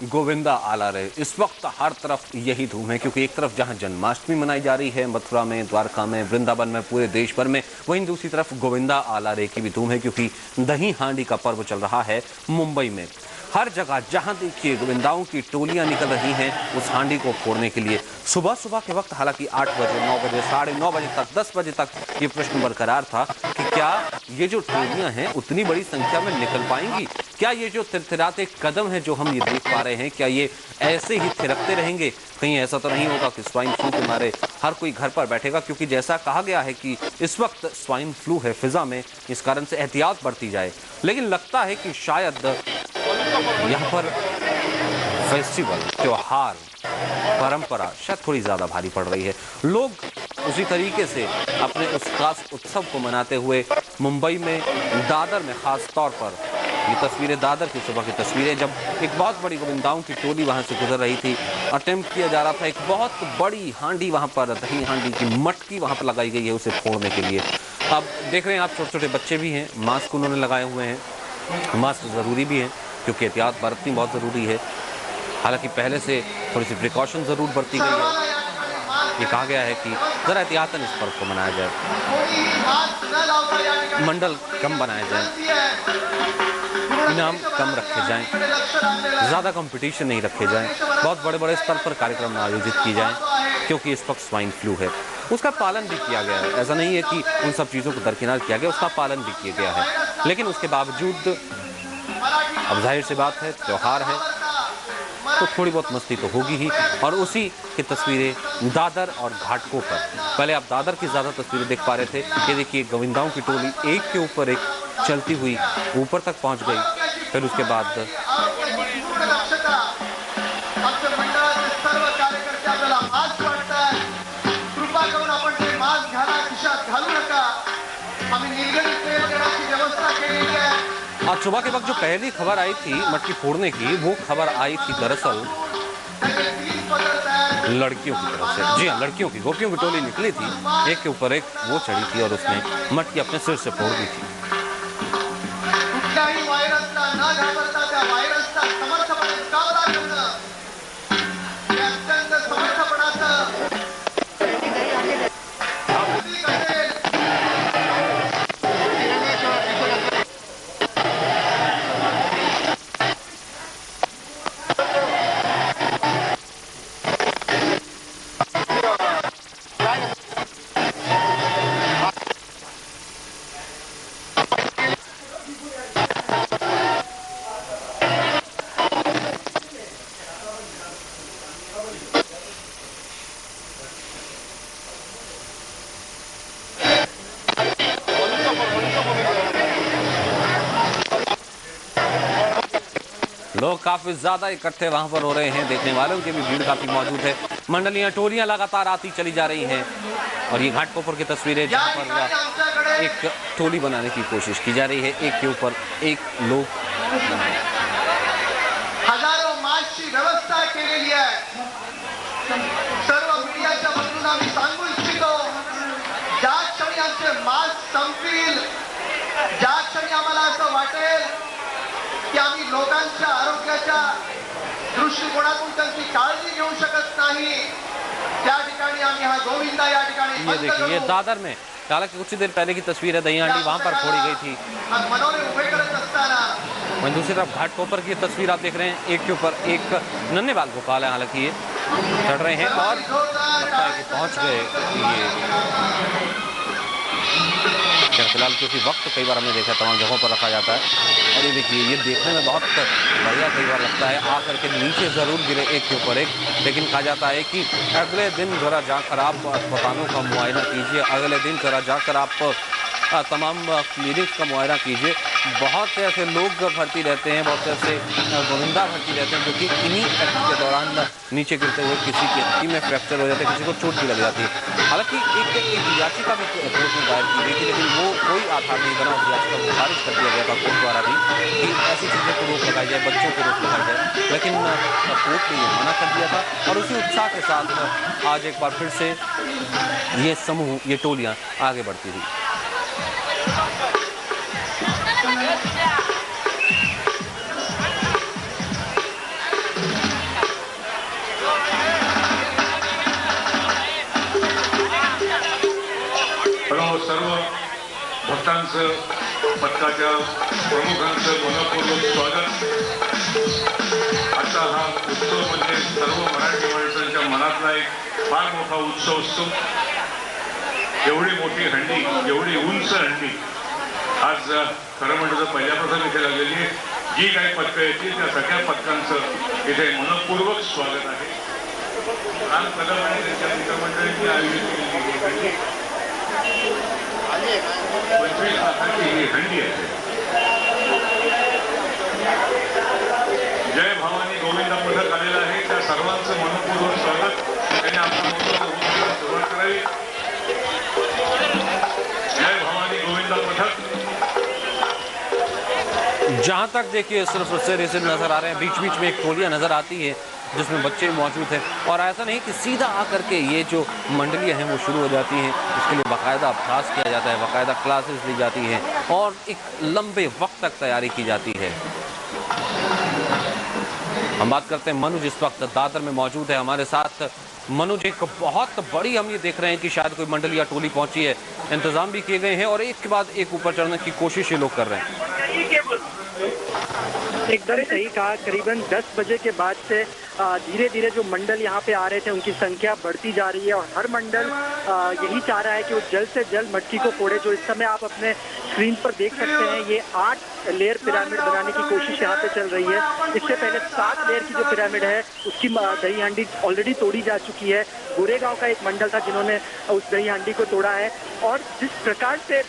गोविंदा आला रहे। इस वक्त हर तरफ यही धूम है, क्योंकि एक तरफ जहां जन्माष्टमी मनाई जा रही है मथुरा में, द्वारका में, वृंदावन में, पूरे देश भर में, वहीं दूसरी तरफ गोविंदा आला रे की भी धूम है, क्योंकि दही हांडी का पर्व चल रहा है मुंबई में। हर जगह जहां देखिए गोविंदाओं की टोलियां निकल रही हैं उस हांडी को फोड़ने के लिए। सुबह सुबह के वक्त हालांकि 8 बजे, 9 बजे, 9:30 बजे तक, 10 बजे तक ये प्रश्न बरकरार था कि क्या ये जो टोलियां हैं उतनी बड़ी संख्या में निकल पाएंगी? क्या ये जो थिरथिराते कदम है जो हम ये देख पा रहे हैं, क्या ये ऐसे ही थिरकते रहेंगे? कहीं ऐसा तो नहीं होगा कि स्वाइन फ्लू के मारे हर कोई घर पर बैठेगा? क्योंकि जैसा कहा गया है कि इस वक्त स्वाइन फ्लू है फिजा में, इस कारण से एहतियात बरती जाए। लेकिन लगता है कि शायद यहाँ पर फेस्टिवल, त्योहार, परंपरा शायद थोड़ी ज्यादा भारी पड़ रही है। लोग उसी तरीके से अपने उस खास उत्सव को मनाते हुए मुंबई में, दादर में खास तौर पर, ये तस्वीरें दादर की सुबह की तस्वीरें, जब एक बहुत बड़ी गोविंदाओं की टोली वहां से गुजर रही थी। अटेम्प्ट किया जा रहा था, एक बहुत बड़ी हांडी वहां पर, दही हांडी की मटकी वहां पर लगाई गई है उसे फोड़ने के लिए। अब देख रहे हैं आप, छोटे छोटे बच्चे भी हैं, मास्क उन्होंने लगाए हुए हैं। मास्क जरूरी भी है क्योंकि एहतियात बरतनी बहुत ज़रूरी है। हालांकि पहले से थोड़ी सी प्रिकॉशन ज़रूर बरती गई है। ये कहा गया है कि ज़रा एहतियातन इस पर्व को मनाया जाए, मंडल कम बनाए जाएं, इनाम कम रखे जाएं, ज़्यादा कंपटीशन नहीं रखे जाएं, बहुत बड़े बड़े स्तर पर कार्यक्रम आयोजित किए जाएं, क्योंकि इस वक्त स्वाइन फ्लू है। उसका पालन भी किया गया है, ऐसा नहीं है कि उन सब चीज़ों को दरकिनार किया गया, उसका पालन भी किया गया है। लेकिन उसके बावजूद अब जाहिर सी बात है, त्योहार है तो थोड़ी बहुत मस्ती तो होगी ही। और उसी की तस्वीरें दादर और घाटकों पर, पहले आप दादर की ज़्यादा तस्वीरें देख पा रहे थे। ये देखिए गोविंदाओं की टोली एक के ऊपर एक चलती हुई ऊपर तक पहुंच गई। फिर उसके बाद आज सुबह के वक्त जो पहली खबर आई थी मटकी फोड़ने की, वो खबर आई थी दरअसल लड़कियों की तरफ से। जी हाँ, लड़कियों की, गोपियों की टोली निकली थी, एक के ऊपर एक वो चढ़ी थी और उसने मटकी अपने सिर से फोड़ दी थी। लोग काफी ज्यादा इकट्ठे वहां पर हो रहे हैं, देखने वालों की भी भीड़ काफी मौजूद है। मंडलियां, टोलियां लगातार आती चली जा रही हैं। और ये घाटकोपर की तस्वीरें जहां पर एक टोली बनाने की कोशिश की जा रही है, एक के ऊपर एक लोग। हजारों मास्कची व्यवस्था केलेली आहे। सर्व मीडियाच्या वतीने आम्ही सांगू इच्छितो, ज्या क्षणी आमचे मास्क संपतील, ज्या क्षणी आम्हाला असं वाटेल की आम्ही लोकांच्या आरोग्याच्या दृष्टिकोनातून त्यांची काळजी घेऊ शकत नाही, त्या ठिकाणी आम्ही हा गोविंदा या ठिकाणी ये देखिए, ये दादर में, हालांकि कुछ ही देर पहले की तस्वीर है, दही हांडी वहां पर फोड़ी गई थी। मनोरे उभे करत असताना वहीं दूसरी तरफ घाटकोपर की तस्वीर आप देख रहे हैं, एक के ऊपर एक नन्हे बाल गोपाल है, हालांकि ये चढ़ रहे हैं और लगता है कि पहुंच गए ये। फिलहाल क्योंकि वक्त कई बार हमने देखा तमाम जगहों पर रखा जाता है, और ये देखिए, ये देखने में बहुत बढ़िया कई बार लगता है, आकर के नीचे जरूर गिरे एक के ऊपर एक। लेकिन कहा जाता है कि अगले दिन जरा जाकर आप अस्पतालों का मुआयना कीजिए, अगले दिन जरा जाकर आप तमाम क्लिनिक्स का मुआयना कीजिए। बहुत से ऐसे लोग भर्ती रहते हैं, बहुत से ऐसे गोविंदा भर्ती रहते हैं जो कि इन्हीं एक्ट के दौरान नीचे गिरते हुए किसी की हड्डी में फ्रैक्चर हो जाता है, किसी को चोट भी लग जाती है। हालांकि एक याचिका भी कोर्ट में दायर की गई थी, लेकिन वो कोई आधार नहीं बना, उस याचिका को खारिज कर दिया गया था कोर्ट द्वारा भी कि ऐसी चीज़ों को रोक लगाई जाए, बच्चों को रोक लगाई जाए। लेकिन कोर्ट ने ये मना कर दिया था, और उसी उत्साह के साथ आज एक बार फिर से ये समूह, ये टोलियाँ आगे बढ़ती रही। सर्व भक्तांचं पथकाच्या प्रमुखांचं मनपूर्वक स्वागत. आता हा उत्सव म्हणजे सर्व मराठी माणसांच्या मनातला एक फार मोठा उत्सव असतो. एवढी मोठी हंडी, एवढी उंच हंडी आज खरं म्हणजे पहिल्यापासून इथे लागलेली आहे. जी काही पथकं येतील त्या सगळ्या पथकांचं इथे मनपूर्वक स्वागत आहे. आज कदम आणि त्यांच्या मित्रमंडळींनी आयोजित केलेली 25 लाखाची ही हंडी आहे. जय भवानी गोविंदा पथक आलेलं आहे. त्या सर्वांचं मनपूर्वक स्वागत. त्यांनी आपला मोठा सुरुवात करावी. जय भवानी गोविंदा पथक. जहां तक देखिए सिर्फ सिर्फ नजर आ रहे हैं, बीच बीच में एक टोलियां नजर आती है जिसमें बच्चे मौजूद हैं. और ऐसा नहीं कि सीधा आकर के ये जो मंडलियां हैं वो शुरू हो जाती हैं. इसके लिए बाकायदा अभ्यास किया जाता है, बाकायदा क्लासेस ली जाती हैं और एक लंबे वक्त तक तैयारी की जाती है. हम बात करते हैं मनुज इस वक्त दादर में मौजूद है हमारे साथ. मनुज, एक बहुत बड़ी हम ये देख रहे हैं कि शायद कोई मंडल या टोली पहुंची है, इंतजाम भी किए गए हैं और एक के बाद एक ऊपर चढ़ने की कोशिश ये लोग कर रहे हैं. एकदम सही कहा. करीबन 10 बजे के बाद से धीरे धीरे जो मंडल यहाँ पे आ रहे थे उनकी संख्या बढ़ती जा रही है और हर मंडल यही चाह रहा है कि वो जल्द से जल्द मटकी को फोड़े. जो इस समय आप अपने स्क्रीन पर देख सकते हैं, ये 8 लेयर पिरामिड बनाने की कोशिश यहाँ पे चल रही है. इससे पहले 7 लेयर की जो पिरामिड है उसकी दही हांडी ऑलरेडी तोड़ी जा चुकी है. गोरेगांव का एक मंडल था जिन्होंने उस दही हांडी को तोड़ा है. और जिस प्रकार से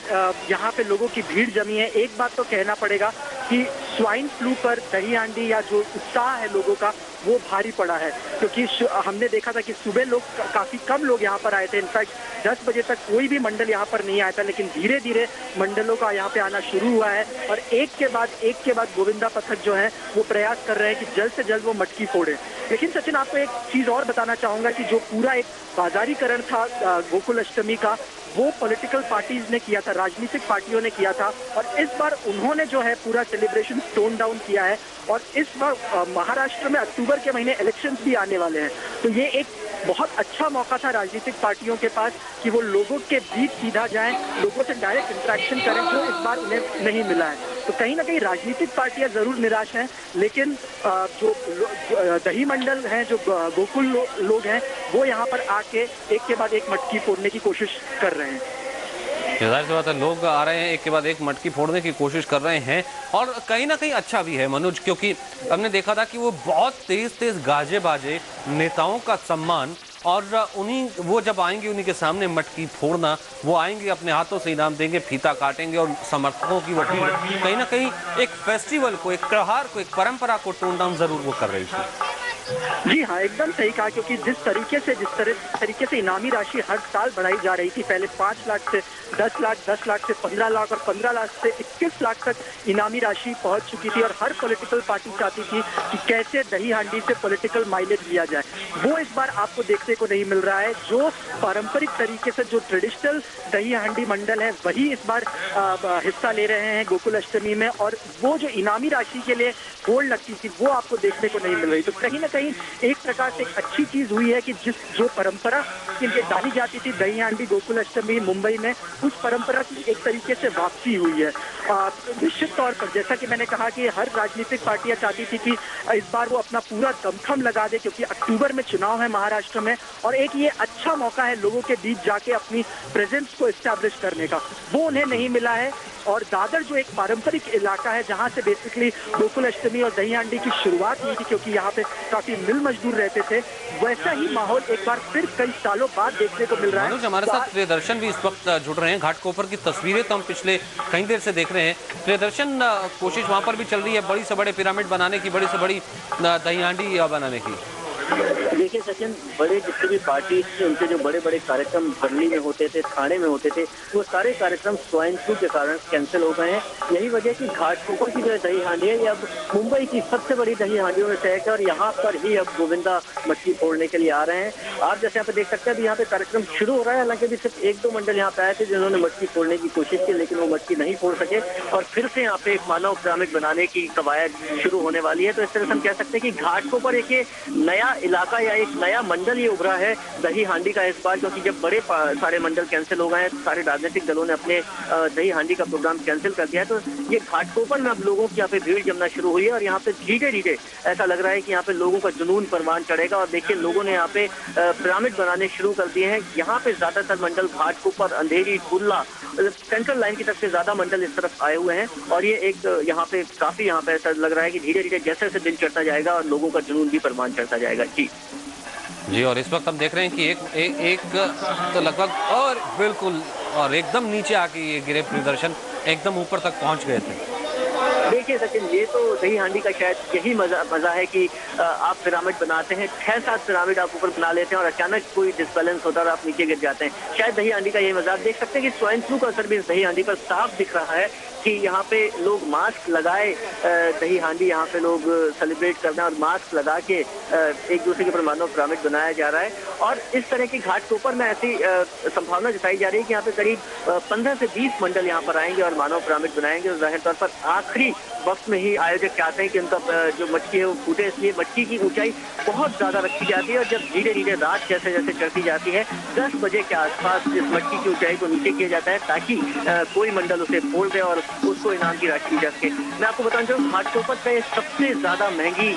यहाँ पे लोगों की भीड़ जमी है, एक बात तो कहना पड़ेगा कि स्वाइन फ्लू पर दही हांडी या जो उत्साह है लोगों का वो भारी पड़ा है. क्योंकि हमने देखा था कि सुबह लोग काफी कम लोग यहाँ पर आए थे. इनफैक्ट 10 बजे तक कोई भी मंडल यहाँ पर नहीं आया था, लेकिन धीरे धीरे मंडलों का यहाँ पे आना शुरू हुआ है और एक के बाद गोविंदा पथक जो है वो प्रयास कर रहे हैं कि जल्द से जल्द वो मटकी फोड़े. लेकिन सचिन, आपको एक चीज और बताना चाहूंगा कि जो पूरा एक बाजारीकरण था गोकुल अष्टमी का, वो पॉलिटिकल पार्टीज ने किया था, राजनीतिक पार्टियों ने किया था. और इस बार उन्होंने जो है पूरा सेलिब्रेशन टोन डाउन किया है. और इस बार महाराष्ट्र में अक्टूबर के महीने इलेक्शंस भी आने वाले हैं, तो ये एक बहुत अच्छा मौका था राजनीतिक पार्टियों के पास कि वो लोगों के बीच सीधा जाएं, लोगों से डायरेक्ट इंटरेक्शन करें, जो इस बार उन्हें नहीं मिला है. तो कहीं ना कहीं राजनीतिक पार्टियां जरूर निराश हैं, लेकिन जो दही मंडल हैं, जो गोकुल लोग हैं, वो यहाँ पर आके एक के बाद एक मटकी फोड़ने की कोशिश कर रहे हैं. जाहिर सी बात है, लोग आ रहे हैं, एक के बाद एक मटकी फोड़ने की कोशिश कर रहे हैं और कहीं ना कहीं अच्छा भी है मनोज, क्योंकि हमने देखा था कि वो बहुत तेज गाजे बाजे नेताओं का सम्मान और वो जब आएंगे उन्हीं के सामने मटकी फोड़ना, वो आएंगे अपने हाथों से इनाम देंगे, फीता काटेंगे और समर्थकों की वो भीड़ कहीं ना कहीं एक फेस्टिवल को, एक त्योहार को, एक परंपरा को टोन डाउन जरूर वो कर रही थी. जी हाँ, एकदम सही कहा. क्योंकि जिस तरीके से इनामी राशि हर साल बढ़ाई जा रही थी, पहले 5 लाख से 10 लाख, 10 लाख से 15 लाख और 15 लाख से 21 लाख तक इनामी राशि पहुंच चुकी थी और हर पॉलिटिकल पार्टी चाहती थी कि कैसे दही हांडी से पॉलिटिकल माइलेज लिया जाए. वो इस बार आपको देखने को नहीं मिल रहा है. जो पारंपरिक तरीके से जो ट्रेडिशनल दही हांडी मंडल है वही इस बार हिस्सा ले रहे हैं गोकुल अष्टमी में, और वो जो इनामी राशि के लिए होड़ लगती थी वो आपको देखने को नहीं मिल रही. तो कहीं ना कहीं एक प्रकार से एक अच्छी चीज हुई है कि जो परंपरा के लिए डाली जाती थी दही हांडी गोकुल अष्टमी मुंबई में, उस परंपरा की एक तरीके से वापसी हुई है. निश्चित तौर पर जैसा कि मैंने कहा कि हर राजनीतिक पार्टियां चाहती थी कि इस बार वो अपना पूरा दमखम लगा दे, क्योंकि अक्टूबर में चुनाव है महाराष्ट्र में और एक ये अच्छा मौका है लोगों के बीच जाके अपनी प्रेजेंस को एस्टैब्लिश करने का. वो उन्हें नहीं मिला है. और दादर जो एक पारंपरिक इलाका है जहां से बेसिकली गोकुल अष्टमी और दही हांडी की शुरुआत हुई थी, क्योंकि यहाँ पे काफी मिल मजदूर रहते थे, वैसा ही माहौल एक बार फिर कई सालों बाद देखने को मिल रहा है. हमारे साथ प्रियदर्शन भी इस वक्त जुड़ रहे हैं. घाटकोपर की तस्वीरें तो हम पिछले कई देर से देख रहे हैं. प्रियदर्शन, कोशिश वहां पर भी चल रही है बड़ी से बड़े पिरामिड बनाने की, बड़ी से बड़ी दही हांडी बनाने की. देखिए सचिन, बड़े जितने भी पार्टी उनके जो बड़े बड़े कार्यक्रम दिल्ली में होते थे, थाने में होते थे, वो सारे कार्यक्रम स्वाइन फ्लू के कारण कैंसिल हो गए हैं. यही वजह कि घाटकोपर की जो दही हांडी है ये अब मुंबई की सबसे बड़ी दही हांडियों में से है और यहाँ पर ही अब गोविंदा मटकी फोड़ने के लिए आ रहे हैं. आप जैसे यहाँ पे देख सकते हैं अभी यहाँ पे कार्यक्रम शुरू हो रहा है. हालांकि अभी सिर्फ 1-2 मंडल यहाँ पे आए थे जिन्होंने मटकी फोड़ने की कोशिश की, लेकिन वो मटकी नहीं फोड़ सके और फिर से यहाँ पे एक मानव पिरामिड बनाने की कवायद शुरू होने वाली है. तो इस तरह से हम कह सकते हैं कि घाटकोपर एक नया इलाका एक नया मंडल ये उभरा है दही हांडी का इस बार, क्योंकि जब बड़े सारे मंडल कैंसिल हो गए हैं, सारे राजनीतिक दलों ने अपने दही हांडी का प्रोग्राम कैंसिल कर दिया है, तो ये घाटकोपर में अब लोगों की यहाँ पे भीड़ जमना शुरू हुई है और यहाँ पे धीरे धीरे ऐसा लग रहा है कि यहाँ पे लोगों का जुनून परवान चढ़ेगा। और देखिए लोगों ने यहाँ पे पिरामिड बनाने शुरू कर दिए हैं। यहाँ पे ज्यादातर मंडल घाटकोपर, अंधेरी, कुर्ला, सेंट्रल लाइन की तरफ से ज्यादा मंडल इस तरफ आए हुए हैं और ये एक यहाँ पे काफी यहाँ पे ऐसा लग रहा है कि धीरे धीरे जैसे जैसे दिन चढ़ता जाएगा और लोगों का जुनून भी परवान चढ़ता जाएगा। जी और इस वक्त हम देख रहे हैं कि एक तो लगभग और बिल्कुल और एकदम नीचे आके ये गिरे प्रदर्शन एकदम ऊपर तक पहुंच गए थे। देखिए सचिन, ये तो दही हांडी का शायद यही मजा है कि आप पिरामिड बनाते हैं, 6-7 पिरामिड आप ऊपर बना लेते हैं और अचानक कोई डिसबैलेंस होता है और आप नीचे गिर जाते हैं। शायद दही हांडी का यही मजा। आप देख सकते हैं कि स्वाइन फ्लू का असर भी इस दही हांडी पर साफ दिख रहा है कि यहाँ पे लोग मास्क लगाए दही हांडी यहाँ पे लोग सेलिब्रेट करना और मास्क लगा के एक दूसरे के ऊपर मानव पिरामिड बनाया जा रहा है। और इस तरह की घाटकोपर में ऐसी संभावना जताई जा रही है कि यहाँ पे करीब 15 से 20 मंडल यहाँ पर आएंगे और मानव पिरामिड बनाएंगे। और जाहिर तौर पर आखिरी वक्त में ही आयोजक चाहते हैं कि उनका जो मटकी है वो फूटे, इसलिए मटकी की ऊंचाई बहुत ज्यादा रखी जाती है और जब धीरे धीरे रात जैसे जैसे चढ़ती जाती है 10 बजे के आसपास इस मटकी की ऊंचाई को नीचे किया जाता है ताकि कोई मंडल उसे फोड़ दे और उसको इनाम की राशि दी जा सके। मैं आपको बताना चाहूँ घाटकोपर पे सबसे ज्यादा महंगी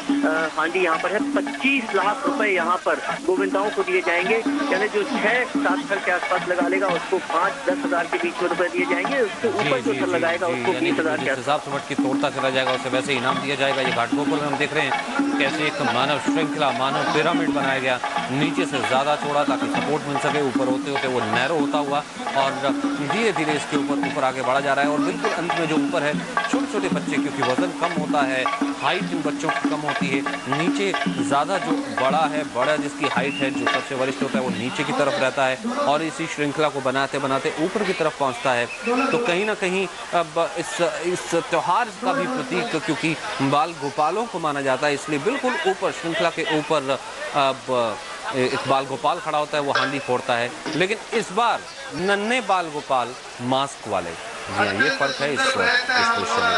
हांडी यहाँ पर है। 25 लाख रुपए यहाँ पर गोविंदाओं को दिए जाएंगे, यानी जो 6-7 घर के आसपास लगा लेगा उसको 5-10 हजार के बीच में रुपए दिए जाएंगे, उसके ऊपर जो घर लगाएगा उसको 20 हजार के हिसाब से मटकी तोड़ता चला जाएगा उसे वैसे इनाम दिया जाएगा। ये घाटकोपर में हम देख रहे हैं कैसे एक मानव श्रृंखला, मानव पिरामिड बनाया गया, नीचे से ज्यादा छोड़ा ताकि सपोर्ट मिल सके, ऊपर होते होते वो नैरो होता हुआ और धीरे धीरे इसके ऊपर आगे बढ़ा जा रहा है। और बिल्कुल अंत में जो ऊपर है छोटे छोटे बच्चे, क्योंकि वजन कम होता है, हाइट इन बच्चों की कम होती है, नीचे ज्यादा जो बड़ा जिसकी हाइट है, जो सबसे वरिष्ठ होता है वो नीचे की तरफ रहता है और इसी श्रृंखला को बनाते बनाते ऊपर की तरफ पहुंचता है। तो कहीं ना कहीं अब इस त्योहार का भी प्रतीक, क्योंकि बाल गोपालों को माना जाता है, इसलिए बिल्कुल ऊपर श्रृंखला के ऊपर अब एक बाल गोपाल खड़ा होता है, वो हांडी फोड़ता है। लेकिन इस बार नन्हे बाल गोपाल मास्क वाले, ये फर्क है इस दृश्य में।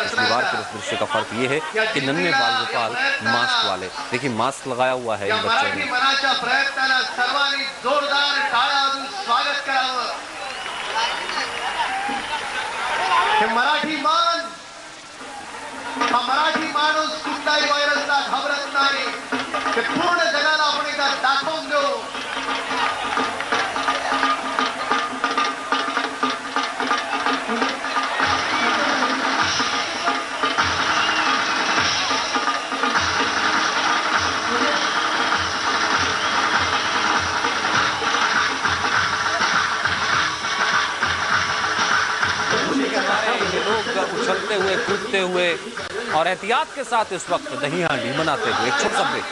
पिछली बार के इस दृश्य का फर्क ये है कि नन्हे बाल गोपाल मास्क वाले, देखिए मास्क लगाया हुआ है इन बच्चों ने। मनाच्या प्रयत्नाला सर्वांनी जोरदार टाळ्या वाजवून स्वागत करावं। हे मराठी मान, हा मराठी माणूस कुठलाही व्हायरसला घाबरत नाही, हे पूर्ण जगाला आपण एकदा दाखवून देऊ। लोग उछलते हुए, कूदते हुए और एहतियात के साथ इस वक्त दही हांडी मनाते हुए। एक छोटा सा ब्रेक।